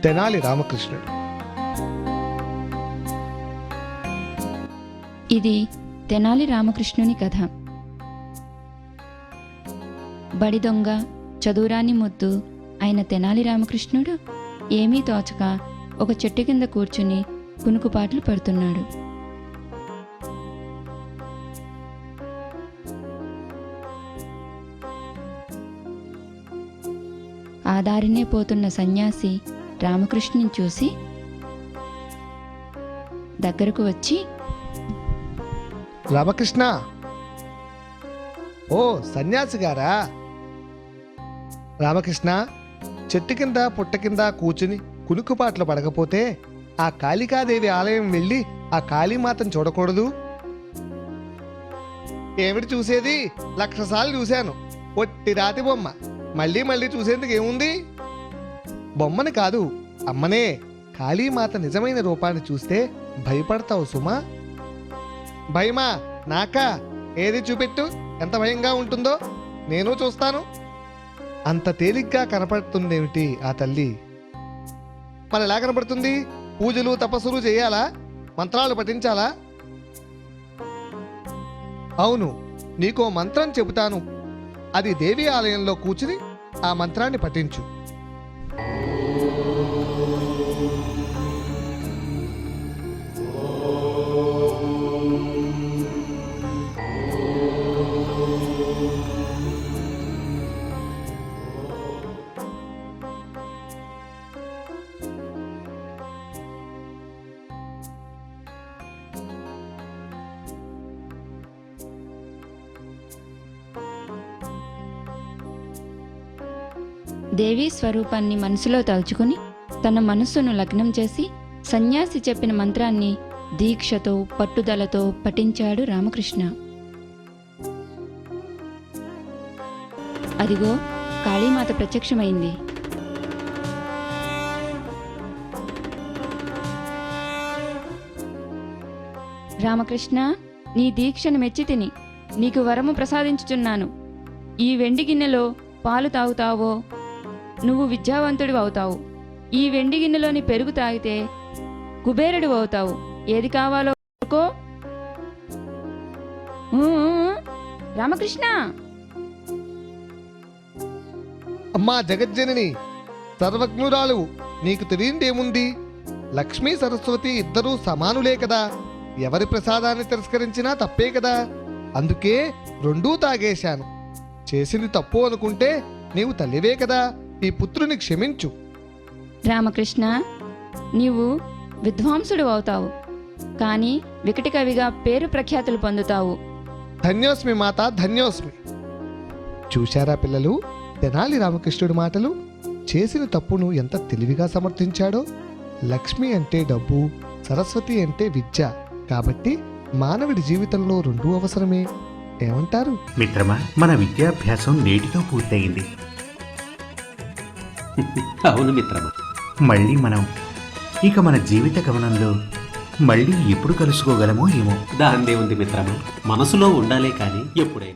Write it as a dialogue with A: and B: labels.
A: తెనాలి రామకృష్ణుడు.
B: ఇది తెనాలి రామకృష్ణుని కథ. బడి దొంగ, చదువురాని ముద్దు అయిన తెనాలి రామకృష్ణుడు ఏమీ తోచక ఒక చెట్టు కింద కూర్చుని కునుకుపాట్లు పడుతున్నాడు. ఆ దారినే పోతున్న సన్యాసి రామకృష్ణుని చూసి దగ్గరకు వచ్చి,
A: రామకృష్ణ, ఓ సన్యాసి గారా? రామకృష్ణ, చెట్టు కింద పుట్ట కింద కూర్చుని కునుకుపాట్లు పడకపోతే ఆ కాళికాదేవి ఆలయం వెళ్ళి ఆ కాళీమాతను చూడకూడదు? ఏమిటి చూసేది? 1,00,000 సార్లు చూశాను. ఒట్టి రాతి బొమ్మ. మళ్ళీ మళ్ళీ చూసేందుకు ఏముంది? బొమ్మని కాదు, అమ్మనే, కాళీమాత నిజమైన రూపాన్ని చూస్తే భయపడతావు సుమా. భయమా? నాకా? ఏది చూపెట్టు, ఎంత భయంగా ఉంటుందో నేను చూస్తాను. అంత తేలిగ్గా కనపడుతుందేమిటి ఆ తల్లి? మరి ఎలా కనపడుతుంది? పూజలు తపస్సులు చేయాలా? మంత్రాలు పఠించాలా? అవును, నీకో మంత్రం చెబుతాను. అది దేవి ఆలయంలో కూర్చుని ఆ మంత్రాన్ని పఠించు.
B: దేవీ స్వరూపాన్ని మనసులో తలుచుకుని తన మనస్సును లగ్నం చేసి సన్యాసి చెప్పిన మంత్రాన్ని దీక్షతో పట్టుదలతో పఠించాడు రామకృష్ణ. అదిగో కాళీమాత ప్రత్యక్షమైంది. రామకృష్ణ, నీ దీక్షను మెచ్చి తిని నీకు వరము ప్రసాదించుచున్నాను. ఈ వెండి గిన్నెలో పాలు తాగుతావో నువ్వు విద్యావంతుడివి అవుతావు. ఈ వెండి గిన్నెలోని పెరుగు తాగితే కుబేరుడు అవుతావు. ఏది కావాలో కోరుకో. రామకృష్ణ!
A: అమ్మా జగజ్జనని, సర్వజ్ఞురాలు, నీకు తెలియందేముంది? లక్ష్మీ సరస్వతి ఇద్దరూ సమానులే కదా. ఎవరి ప్రసాదాన్ని తిరస్కరించినా తప్పే కదా. అందుకే రెండూ తాగేశాను. చేసింది తప్పు అనుకుంటే నీవు తల్లివే కదా, ఈ పుత్రుని క్షమించు.
B: రామకృష్ణ, నీవు విద్వాంసుడు అవుతావు, కానీ వికటి కవిగా పేరు ప్రఖ్యాతులు పొందుతావు.
A: ధన్యోస్మి మాత, ధన్యోస్మి. చూశారా పిల్లలు, తెనాలి రామకృష్ణుడి మాటలు? చేసిన తప్పును ఎంత తెలివిగా సమర్థించాడో. లక్ష్మి అంటే డబ్బు, సరస్వతి అంటే విద్య. కాబట్టి మానవుడి జీవితంలో రెండూ అవసరమే. ఏమంటారు
C: మిత్రమా? మన విద్యాభ్యాసం నేటితో పూర్తయింది.
D: అవును మిత్రమా.
C: మళ్ళీ మనం ఇక మన జీవిత గమనంలో మళ్ళీ ఎప్పుడు కలుసుకోగలమో ఏమో.
D: దాందే ఉంది మిత్రమా, మనసులో ఉండాలే కానీ ఎప్పుడైనా